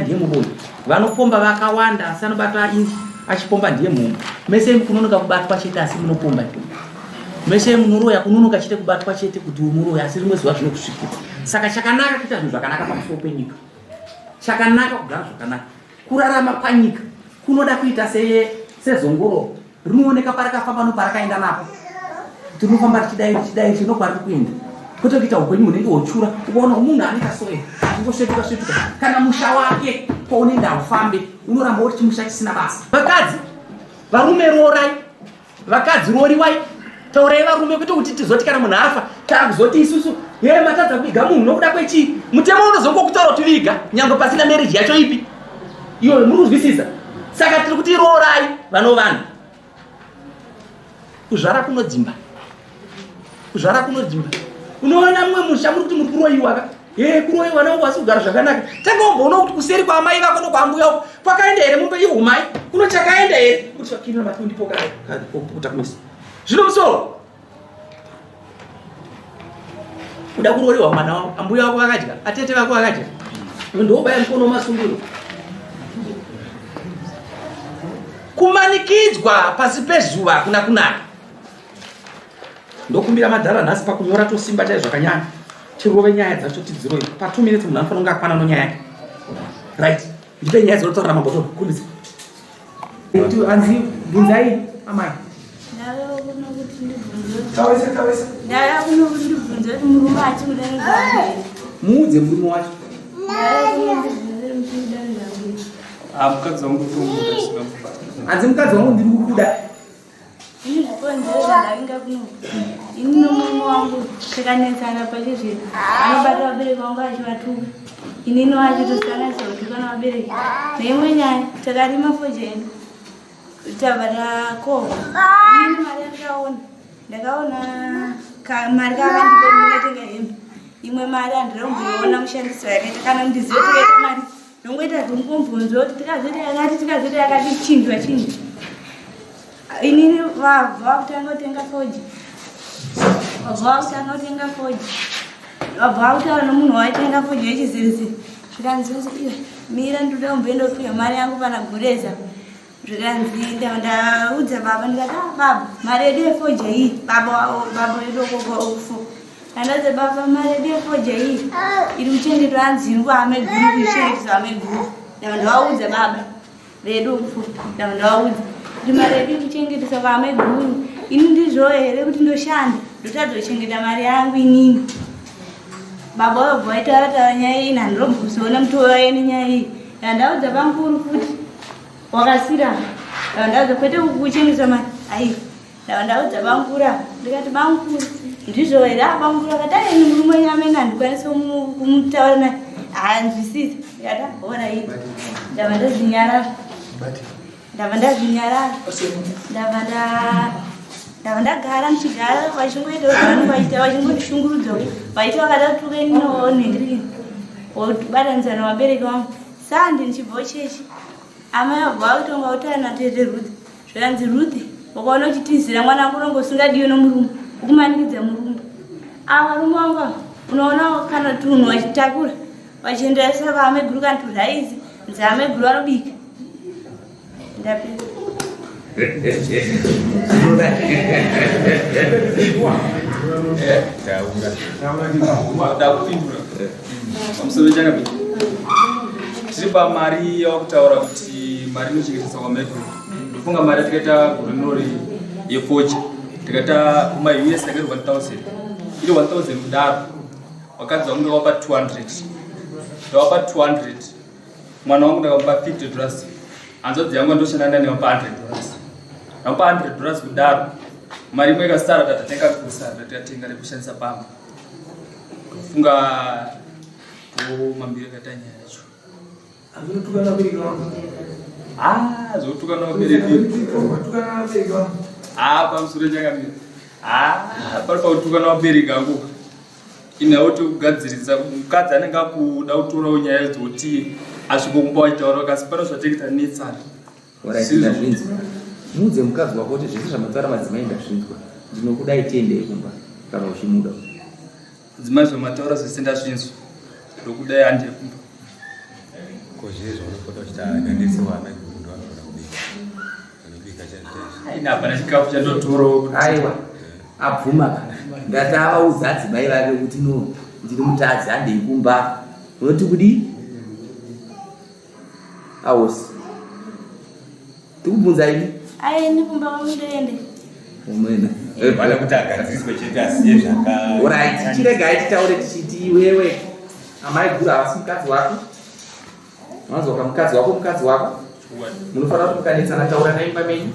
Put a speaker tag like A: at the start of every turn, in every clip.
A: ndiye muboyi vanopomba vakawanda asi anobata achipomba ndiye munhu mese kunonoka kubatwa chete asi munopomba mese munoroya kunonoka chete kubatwa chete kuti umuroya asi rimwe zuva zvinokusvikira saka chakanaka kuita zvinhu zvakanaka pamusoro penyika chakanaka kugara zvakanaka kurarama panyika kunoda kuita sezongoro rinooneka parakafamba noparakaenda napo tinofamba tichidai tinokwariri kuenda kwete kuita upenyu hunenge hwochura ukaona munhu anoita soe ngosvetuka kana musha wake kwaunenge aufambe unoramba uri chimusha chisina basa. Vakadzi varume rorai, vakadzi roriwai, taurai varume kwete kuti tizoti kana munhu afa takuzoti isusu ye matadza kuviga munhu nokuda kwechii mutemo unozongokutaura kuti viga nyangwe pasina marriage yacho ipi iwe muri kuzwisisa. Saka tiri kuti rorai vanhu kuzvara kunodzimba unoona mumwe musha muri kuti muri kuroiwa kuroiwa nawo wasi kugara zvakanaka tangaumboona kuti kuseri kwaamai vako nokwambuya uko kwakaenda here mumbe ihumai kuno chakaenda here kuti vakina matundipo kuta kumisa zvino musoro kuda kuroiwa mwana wavo ambuya vako vakadya atete vako vakadya ndobaya mukono masungiro kumanikidzwa pasi pezuva hakuna kunaka. Ndokumbira madhara nhasi pakunyora tosimba chaizvo zvakanyanya tirove nyaya dzacho tidziroi pa 2 minutes munhu anofanira kunge akwana nonyaya yake right ndipe nyaya dzinotaura mamboto kumbisa kuti anzi bvunzai amai
B: ndaya kuno kuti ndibvunze kuti murume achimuda nezvake
A: muudze murume wacho
C: mukadzi wangu
A: hanzi mukadzi wangu ndiri kukuda
B: ini zvikonzero zvandainga kuno ini nomume wangu takanetsana pachizvino anobata vabereki vangu achivatuka inini wachitosana sautukana vabereki neimwe nyaya takarima fojeni tabva takohwa inini mari ndakaona mari kavandipoingatenga hembe imwe mari handiromboiona mushandiso yakaita kana ndizive tikaita mari nongoita zvomukombonzo kuti tikazoti yakati chinjwa inini vabva kutanga kutenga foji vabva kutaura nomunhu waitenga foji wechizirisi zvikanzinzi iwe mira ndoda kumboendofira mari yangu pana gureza zvikanzi ndaudza baba ndikati baba mari yedu yefoji iyi baba vedu okoko andadze baba mari yedu yefoji iyi iri kuchengetwa anzingwa ameguru kuichengetesa ameguru ndavandaudza baba vedu ndavandaudza kuti mari yedu kuchengetesa kwameguru ini ndizvo here kuti ndoshanda ndotadzochengeta mari yangu inini baba wabva waitaura nyaya iyi nandirombozoona mutoro yeni nyaya iyi ndandaudza bamukuru futi wakasirana ndavandaudza kwete kuchengetesa mari ai ndavandaudza bamukuru ndikati bamukuru ndizvo here bamukuru akati aini murume wenyu amenga handikwanisi kumutaura naye hanzwisisa ndikati bhora ii ndava ndazvinyarara ndava ndagara muchigara vachingoita vanhu vaita vachingondishungurudza vaita vakada kutukeni nonhengirini wobatanizana vabereki vangu sande ndichibvawo chechi amai vabva vakutonga kutaura natete ruthi zvakanzi ruthi wakaona uchitizira mwana wangu unongosingadiwe nomurume ukumanikidza murume ava rume wangu unoona kana tunhu vachitakura vachienderesa vaameguru kantura izi nzaameguru arobika ndapedza.
C: tiri pamari yakutaura kuti mari inochengetesa kwameguru. ndofunga mari tikaita gurunori yefocha tikaita kuma-US takati 1000 iri 1000 kudaro wakadzi wangu ndakapa 200 ndawapa 200 mwana wangu ndakapa $50 hanzvadzi yangu andoshandana nevapa $100 ndapa $100 kudaro mari imwe ikasara tatatenga kusara tatatenga nekushandisa pamba kufunga mambiri akaita nyaya yacho zvotukana vabereki pamusoro chakamira pari pautukana vabereki angu inawo tokugadzirisa mukadzi anenge akuda kutorawo nyaya dzoti asvikokumba wachitaura kasi pana zvatekita netsara
A: mudze mukadzi wako kuti zvese zvamatsara madzimai ndazvinzwa ndinokudai tiendei kumba kana uchimuda
C: dzimai zvamataura zvese ndazvinzwa ndokudai handei kumba hapana chikafu chandotorawo
A: aiwa abvuma ndati avaudza adzimai vake kuti no ndiri mutadzi handei kumba unoti kudi aosi tikubvunza ini
B: aeni kumba kwamundoende
A: umwena
D: bana kuti agadziriswe chete asiye zvaka
A: orit tichiregai titaure tichiti iwewe amai guru havasi mukadzi wako wanzoka mukadzi wako munofanira kuti mukanetsana taura naimba menyu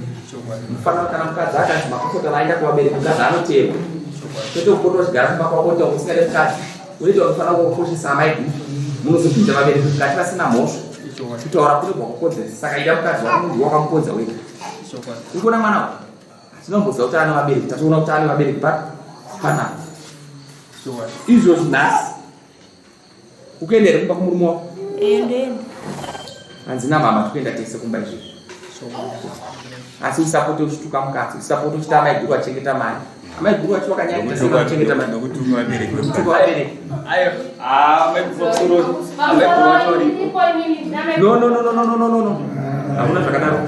A: munofanira kana mukadzi akanzi makokota vaenda kuvabereki mukadzi anoteva kwete kukota uchigara kumba kwako kuti usingade mukadzi unoita unofanira kukoshesa amai guru munozopinza vabereki mukati vasina mhosva kutaura kune kwakukodzesa saka ida mukadzi wako munhu wakamukodza wega ukuona mwana wako tinomboziva kuti ane vabereki tatoona kuti ane vabereki panapa izvozvo nhasi ukuendere kumba kumurume wako
B: ndoenda
A: hanzi namama tikuenda tese kumba izvizvi asi usapote uchituka mukadzi usapote uchita amai guru achengeta mari amai guru acho vakanyachengeta mari nokutuka vabereki no hakuna zvakadaro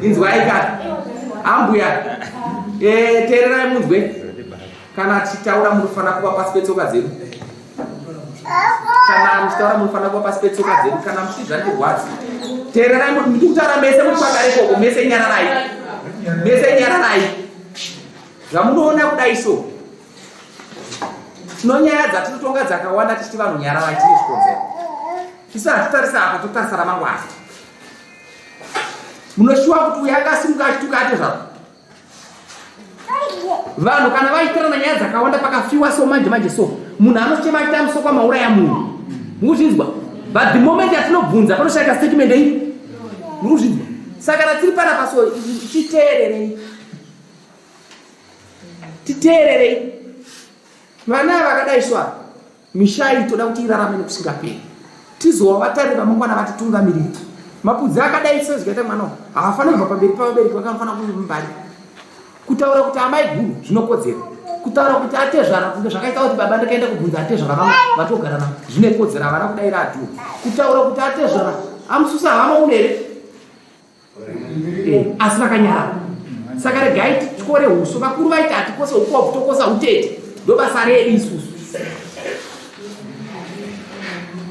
A: inzwai kana ambuya teererai munzwe kana tichitaura munofanira kuva pasi petsoka dzedu kana muchitaura munofanira kuva pasi petsoka dzedu kana muchizva ndirwadzi teererai ndikutaura mese muri pagare koko mese nyararai zvamunoona kudai so tinonyaya dzatinotonga dzakawanda tichiti vanhu nyararai tine zvikonzero isu hatitarisa apa totarisa ramangwana munoshuwa kuti uyo akasimuka achituka ate zvako vanhu kana vaitirana nyaya dzakawanda pakafiwa so manje so munhu anochema achita musoko amauraya munhu mukuzvinzwa but the moment yatinobvunza panoshayika statement iyi mukuzvinzwa saka ratiri panapa so titeererei vana vakadai swa mishai toda kuti irarame nekusingaperi tizova vatari vamangwana vatitungamiriri mapudzi akadai sezvikaita mwana haafaniri kubva pamberi pavabereki vakanofanira kunge mumbari kutaura kuti amai guru zvinokodzera kutaura kuti atezvara kunge zvakaita kuti baba ndakaenda kubvunza atezvara vamwe vatogara navo zvinokodzera havana kudaira adhuwa kutaura kuti atezvara amususa hama unere asi vakanyara saka regai tityore huso vakuru vaiti hatikose ukobvu tokosa utete ndobasa redu isusu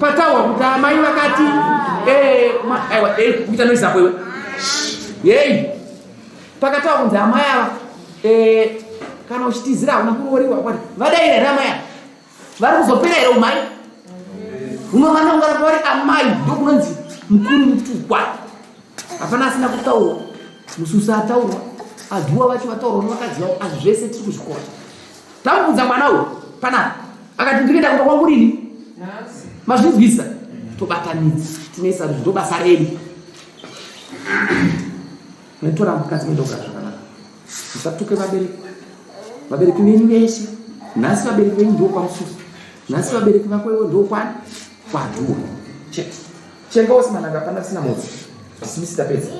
A: pataurwa kuti amai vakati kuita noisapo iwe yei pakataura kunzi amai ava kana uchitizira hauna kuroriwa kwati vadai here amai ava vari kuzopera here umai unomanongara pavari amai ndokunonzi mukuru mutukwa hapana asina kutaurwa mususa ataurwa adhuwa vacho vataurwa nevakadzi vavo azvi zvese tiri kuzvikora tamubvunza mwana uyu panapa akati ndikuenda kumba kwangu rini mazvinzwisa tobatanidza tinoisa ndobasa redu netora mukadzi muenda kugara zvakanaka musatuke vabereki venyu veshe nhasi vabereki venyu ndo kwamususa nhasi vabereki vako ivo ndo kwani kwadhuwa chete chengaosi mananga pana sina motsi zvisimisi tapedza